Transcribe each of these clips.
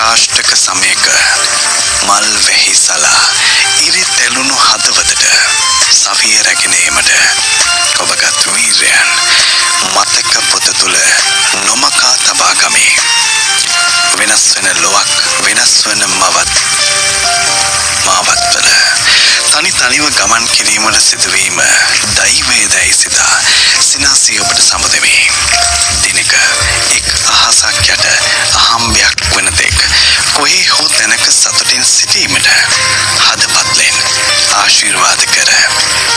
කාෂ්ඨක සමයක මල් වෙහි සලා ඉරි තෙලුණු හදවතට සවිය රැගෙන ඒමට ඔබගත් වීරයන් මතක පොත තුල නොමකා තබා ගමේ. වෙනස් වෙන ලොවක් වෙනස් වෙන මාවත්වල තනිව ගමන් කිරීමට සිදුවීම දෛවයේදයි සිතා සිනාසී ඔබට සමුදෙමි. දිනක එක් අහසක් යට අහම්බයක් වන තෙක් කොහේ හෝ තැනක සතුටින් සිටීමට හදපත්ලෙන් ආශිර්වාද කර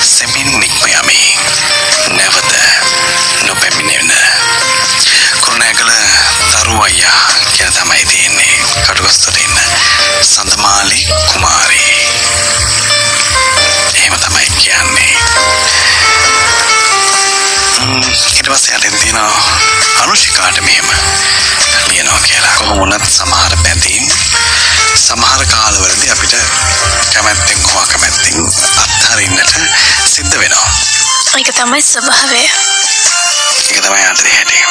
සෙමින් නික්ම යමි. නැවත නොපැමිණෙන කුරුණෑගල තරුවයියා කියන තමයි තියෙන්නේ. කටුගස්තොට ඉන්න සඳමාලි කුමාරී. එහෙම තමයි කියන්නේ. ඊට පස්සේ යටින් තියෙනවා අනුෂිකාට මෙහෙම ලියනවා කියලා. කොහොම වුණත් සමහර බැඳීම් සමහර කාලවලදී අපිට කැමැත්තෙන් හෝ අකමැත්තෙන් අත්හරින්නට සිද්ධ වෙනවා. ඒක තමයි ස්වභාවය. ඒක තමයි අන්තරේ හැටි.